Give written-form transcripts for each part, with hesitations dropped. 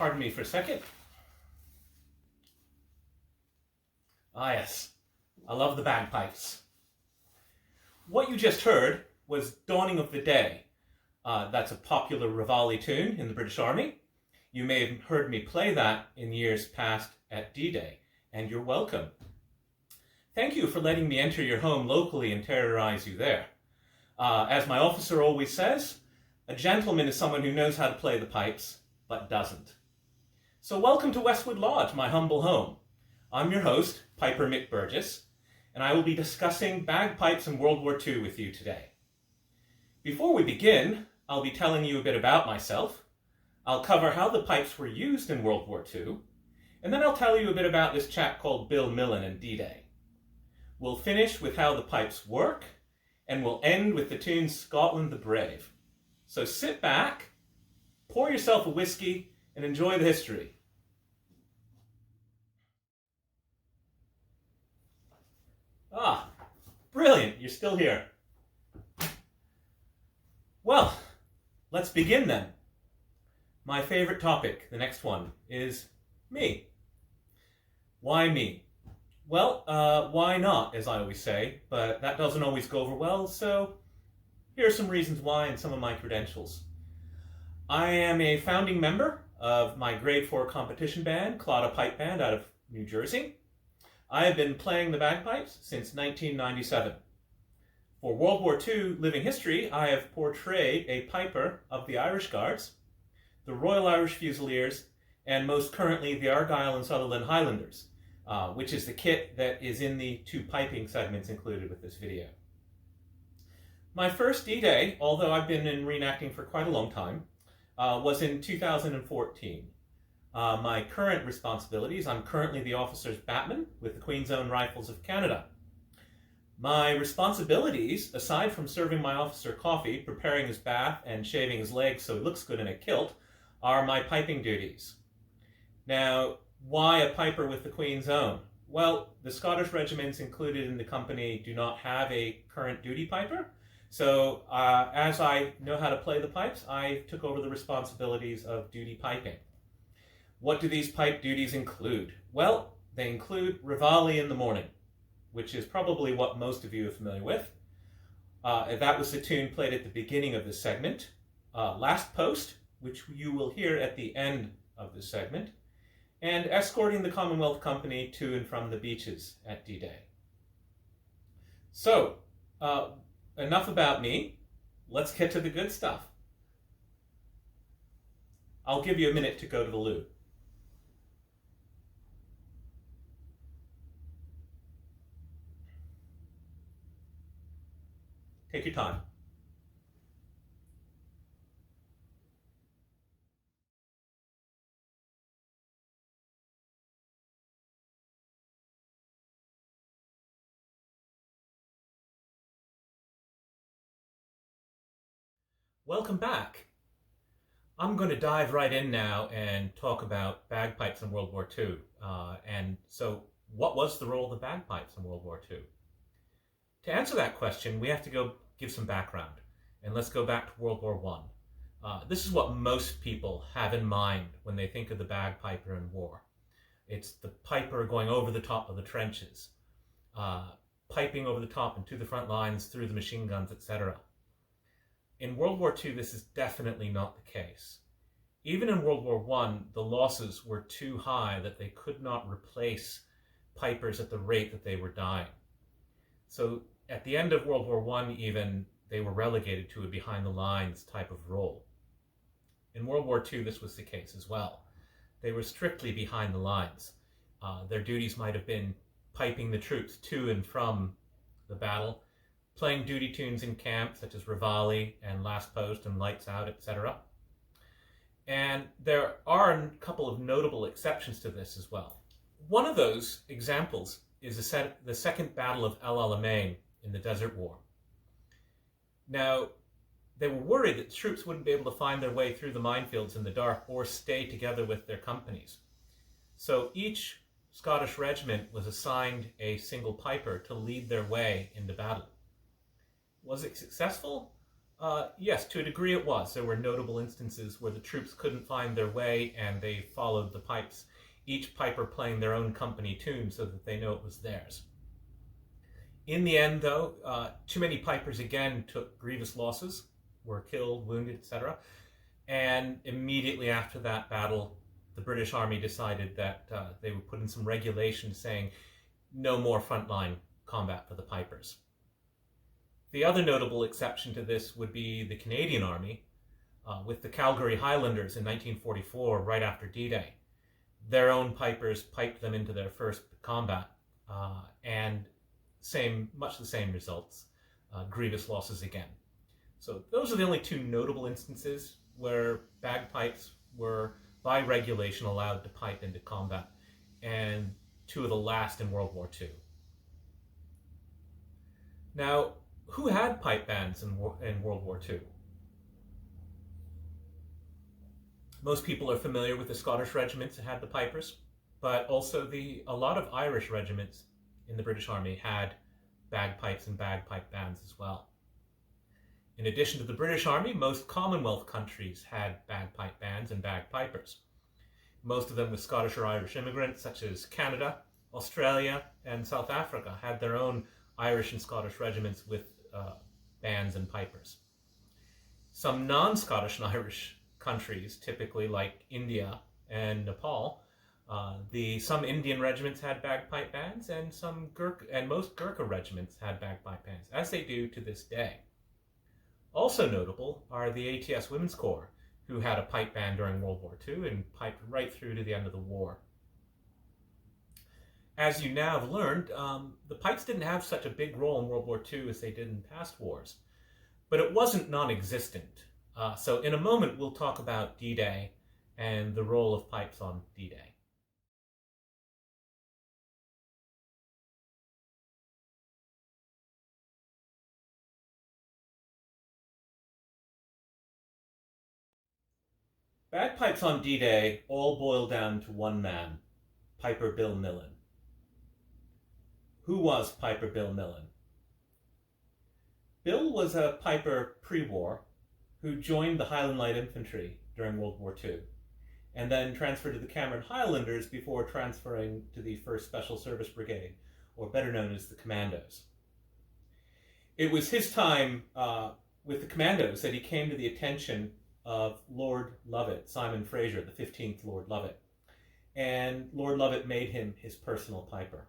Pardon me for a second. Ah, yes. I love the bagpipes. What you just heard was Dawning of the Day. That's a popular Reveille tune in the British Army. You may have heard me play that in years past at D-Day, and you're welcome. Thank you for letting me enter your home locally and terrorize you there. As my officer always says, a gentleman is someone who knows how to play the pipes, but doesn't. So welcome to Westwood Lodge, my humble home. I'm your host, Piper Mick Burgess, and I will be discussing bagpipes in World War II with you today. Before we begin, I'll be telling you a bit about myself. I'll cover how the pipes were used in World War II, and then I'll tell you a bit about this chap called Bill Millen and D-Day. We'll finish with how the pipes work, and we'll end with the tune Scotland the Brave. So sit back, pour yourself a whiskey, and enjoy the history. Ah, brilliant, you're still here. Well, let's begin then. My favorite topic, the next one, is me. Why me? Well, why not, as I always say, but that doesn't always go over well, so here are some reasons why and some of my credentials. I am a founding member of my grade 4 competition band, Clauda Pipe Band, out of New Jersey. I have been playing the bagpipes since 1997. For World War II living history, I have portrayed a piper of the Irish Guards, the Royal Irish Fusiliers, and most currently the Argyll and Sutherland Highlanders, which is the kit that is in the 2 piping segments included with this video. My first D-Day, although I've been in reenacting for quite a long time, was in 2014. My current responsibilities, I'm currently the officer's batman with the Queen's Own Rifles of Canada. My responsibilities, aside from serving my officer coffee, preparing his bath, and shaving his legs so he looks good in a kilt, are my piping duties. Now, why a piper with the Queen's Own? Well, the Scottish regiments included in the company do not have a current duty piper, so as I know how to play the pipes, I took over the responsibilities of duty piping. What do these pipe duties include? Well, they include Reveille in the morning, which is probably what most of you are familiar with. That was the tune played at the beginning of this segment. Last Post, which you will hear at the end of this segment, and escorting the Commonwealth Company to and from the beaches at D-Day. So, enough about me. Let's get to the good stuff. I'll give you a minute to go to the loo. Take your time. Welcome back. I'm going to dive right in now and talk about bagpipes in World War II. And so, what was the role of the bagpipes in World War II? To answer that question, we have to go give some background. And let's go back to World War I. This is what most people have in mind when they think of the bagpiper in war. It's the piper going over the top of the trenches, piping over the top and to the front lines, through the machine guns, etc. In World War II, this is definitely not the case. Even in World War I, the losses were too high that they could not replace pipers at the rate that they were dying. So at the end of World War I even, they were relegated to a behind-the-lines type of role. In World War II, this was the case as well. They were strictly behind the lines. Their duties might have been piping the troops to and from the battle, playing duty tunes in camp, such as Reveille and Last Post and Lights Out, etc. And there are a couple of notable exceptions to this as well. One of those examples is the Second Battle of El Alamein in the Desert War. Now, they were worried that troops wouldn't be able to find their way through the minefields in the dark or stay together with their companies. So each Scottish regiment was assigned a single piper to lead their way into battle. Was it successful? Yes, to a degree it was. There were notable instances where the troops couldn't find their way and they followed the pipes, each piper playing their own company tune so that they know it was theirs. In the end, though, too many pipers again took grievous losses, were killed, wounded, etc. And immediately after that battle, the British Army decided that they would put in some regulations saying no more frontline combat for the pipers. The other notable exception to this would be the Canadian Army, with the Calgary Highlanders in 1944, right after D-Day. Their own pipers piped them into their first combat, and much the same results, grievous losses again. So those are the only two notable instances where bagpipes were, by regulation, allowed to pipe into combat, and two of the last in World War II. Now, who had pipe bands in World War II? Most people are familiar with the Scottish regiments that had the pipers, but also a lot of Irish regiments in the British Army had bagpipes and bagpipe bands as well. In addition to the British Army, most Commonwealth countries had bagpipe bands and bagpipers. Most of them with Scottish or Irish immigrants, such as Canada, Australia, and South Africa, had their own Irish and Scottish regiments with bands and pipers. Some non-Scottish and Irish countries, typically like India and Nepal, some Indian regiments had bagpipe bands, and most Gurkha regiments had bagpipe bands, as they do to this day. Also notable are the ATS Women's Corps, who had a pipe band during World War II and piped right through to the end of the war. As you now have learned, the pipes didn't have such a big role in World War II as they did in past wars, but it wasn't non-existent. So in a moment, we'll talk about D-Day and the role of pipes on D-Day. Bagpipes on D-Day all boil down to one man, Piper Bill Millen. Who was Piper Bill Millen? Bill was a piper pre-war who joined the Highland Light Infantry during World War II, and then transferred to the Cameron Highlanders before transferring to the 1st Special Service Brigade, or better known as the Commandos. It was his time with the Commandos that he came to the attention of Lord Lovat, Simon Fraser, the 15th Lord Lovat, and Lord Lovat made him his personal piper.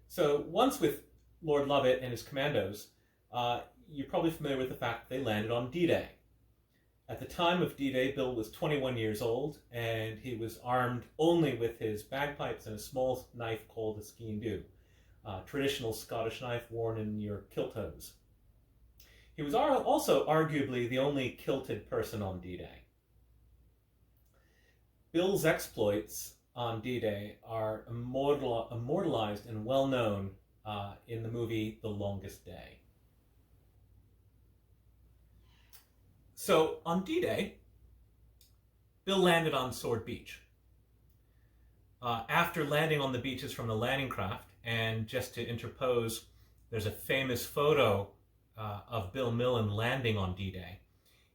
So once with Lord Lovat and his commandos, you're probably familiar with the fact that they landed on D-Day. At the time of D-Day, Bill was 21 years old, and he was armed only with his bagpipes and a small knife called a skeen-dhu, traditional Scottish knife worn in your kilt hose. He was also arguably the only kilted person on D-Day. Bill's exploits on D-Day are immortalized and well known in the movie The Longest Day. So on D-Day, Bill landed on Sword Beach. After landing on the beaches from the landing craft, and just to interpose, there's a famous photo of Bill Millen landing on D-Day.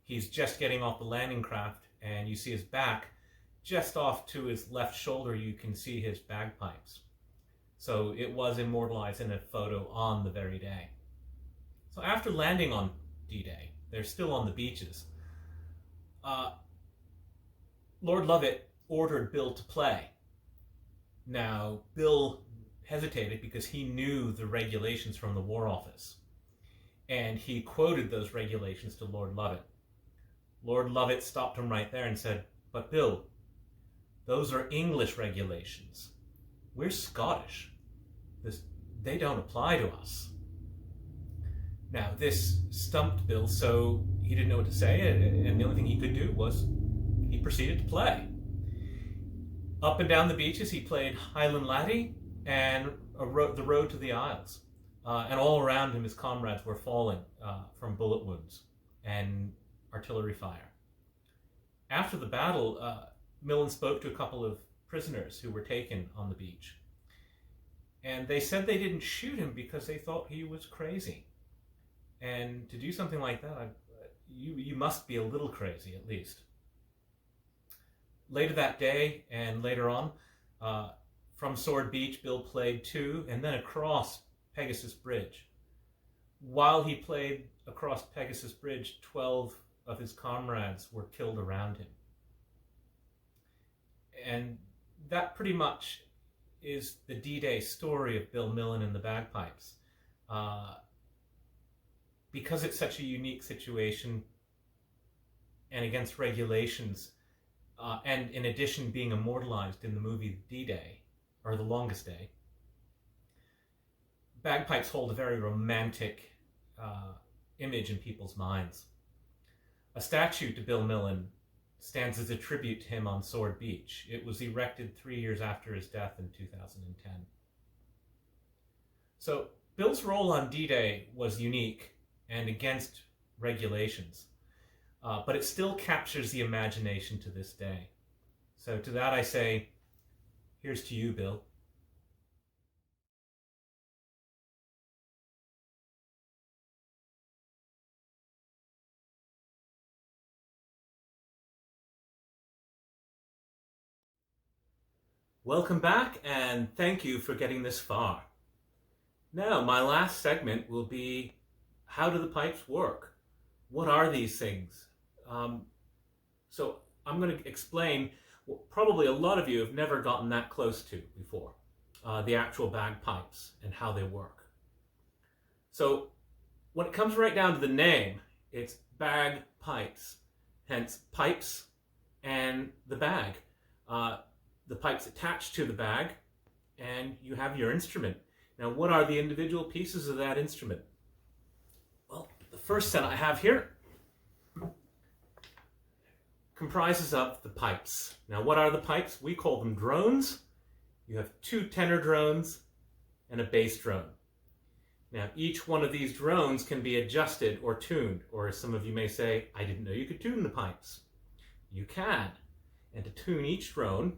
He's just getting off the landing craft, and you see his back. Just off to his left shoulder, you can see his bagpipes. So it was immortalized in a photo on the very day. So after landing on D-Day, they're still on the beaches. Lord Lovat ordered Bill to play. Now, Bill hesitated because he knew the regulations from the War Office, and he quoted those regulations to Lord Lovat. Lord Lovat stopped him right there and said, "But Bill, those are English regulations. We're Scottish. They don't apply to us." Now, this stumped Bill, so he didn't know what to say, and the only thing he could do was he proceeded to play. Up and down the beaches, he played Highland Laddie and the Road to the Isles. And all around him, his comrades were falling from bullet wounds and artillery fire. After the battle, Millen spoke to a couple of prisoners who were taken on the beach. And they said they didn't shoot him because they thought he was crazy. And to do something like that, you must be a little crazy, at least. Later that day and later on, from Sword Beach, Bill played to and then across Pegasus Bridge. While he played across Pegasus Bridge, 12 of his comrades were killed around him. And that pretty much is the D-Day story of Bill Millen and the Bagpipes. Because it's such a unique situation and against regulations, and in addition being immortalized in the movie D-Day, or The Longest Day, bagpipes hold a very romantic image in people's minds. A statue to Bill Millen stands as a tribute to him on Sword Beach. It was erected 3 years after his death in 2010. So Bill's role on D-Day was unique and against regulations, but it still captures the imagination to this day. So to that I say, here's to you, Bill. Welcome back, and thank you for getting this far. Now, my last segment will be, how do the pipes work? What are these things? So I'm going to explain what probably a lot of you have never gotten that close to before, the actual bagpipes and how they work. So when it comes right down to the name, it's bagpipes, hence pipes and the bag. The pipe's attached to the bag, and you have your instrument. Now, what are the individual pieces of that instrument? Well, the first set I have here comprises of the pipes. Now, what are the pipes? We call them drones. You have 2 tenor drones and a bass drone. Now, each one of these drones can be adjusted or tuned, or as some of you may say, I didn't know you could tune the pipes. You can. And to tune each drone,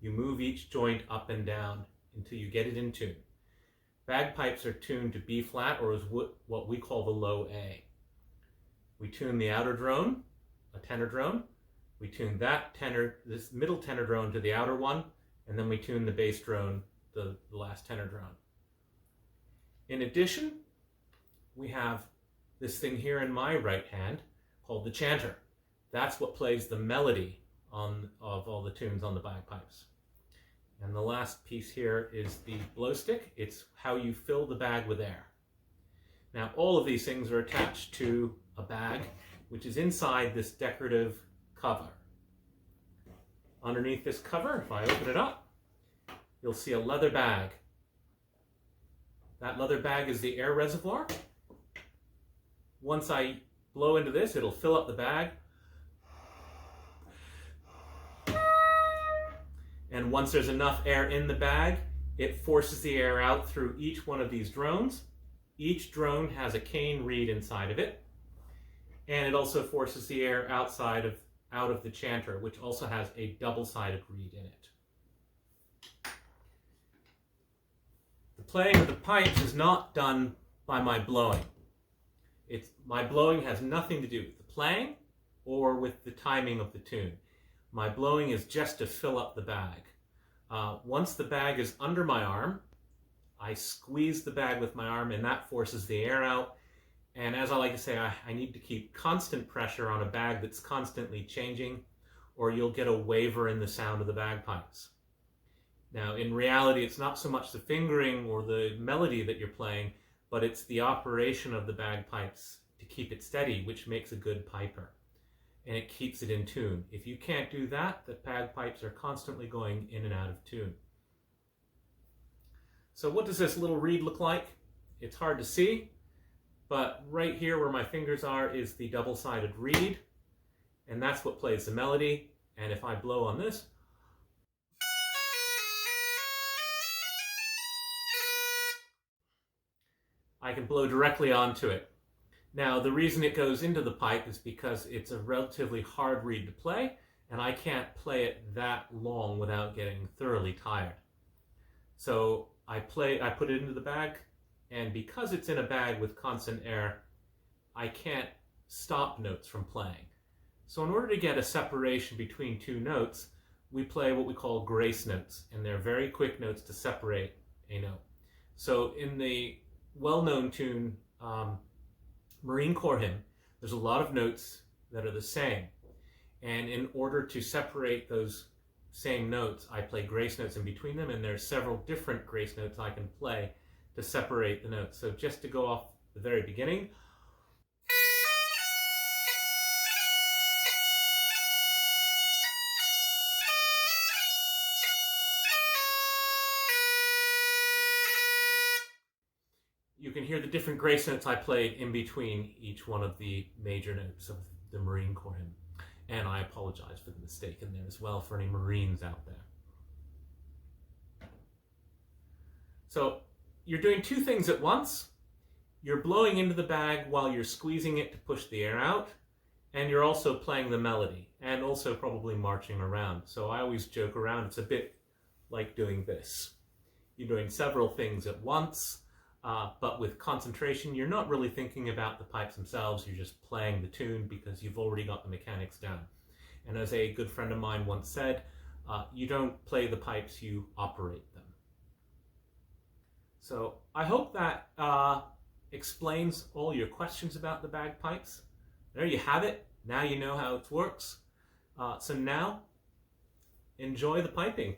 you move each joint up and down until you get it in tune. Bagpipes are tuned to B flat, or is what we call the low A. We tune the outer drone, a tenor drone. We tune that tenor, this middle tenor drone, to the outer one, and then we tune the bass drone, the last tenor drone. In addition, we have this thing here in my right hand called the chanter. That's what plays the melody of all the tunes on the bagpipes. And the last piece here is the blow stick. It's how you fill the bag with air. Now, all of these things are attached to a bag, which is inside this decorative cover. Underneath this cover, if I open it up, you'll see a leather bag. That leather bag is the air reservoir. Once I blow into this, it'll fill up the bag. And once there's enough air in the bag, it forces the air out through each one of these drones. Each drone has a cane reed inside of it. And it also forces the air out of the chanter, which also has a double-sided reed in it. The playing of the pipes is not done by my blowing. My blowing has nothing to do with the playing or with the timing of the tune. My blowing is just to fill up the bag. Once the bag is under my arm, I squeeze the bag with my arm, and that forces the air out. And as I like to say, I need to keep constant pressure on a bag that's constantly changing, or you'll get a waver in the sound of the bagpipes. Now, in reality, it's not so much the fingering or the melody that you're playing, but it's the operation of the bagpipes to keep it steady, which makes a good piper. And it keeps it in tune. If you can't do that, the bagpipes are constantly going in and out of tune. So what does this little reed look like? It's hard to see, but right here where my fingers are is the double-sided reed, and that's what plays the melody. And if I blow on this, I can blow directly onto it. Now, the reason it goes into the pipe is because it's a relatively hard reed to play, and I can't play it that long without getting thoroughly tired. So I put it into the bag, and because it's in a bag with constant air, I can't stop notes from playing. So in order to get a separation between two notes, we play what we call grace notes, and they're very quick notes to separate a note. So in the well-known tune Marine Corps Hymn, there's a lot of notes that are the same. And in order to separate those same notes, I play grace notes in between them, and there's several different grace notes I can play to separate the notes. So just to go off the very beginning, you can hear the different grace notes I played in between each one of the major notes of the Marine Corps Hymn. And I apologize for the mistake in there as well for any Marines out there. So you're doing two things at once. You're blowing into the bag while you're squeezing it to push the air out, and you're also playing the melody, and also probably marching around. So I always joke around, it's a bit like doing this. You're doing several things at once, but with concentration. You're not really thinking about the pipes themselves, you're just playing the tune because you've already got the mechanics down. And as a good friend of mine once said, you don't play the pipes, you operate them. So I hope that explains all your questions about the bagpipes. There you have it. Now you know how it works. So now, enjoy the piping.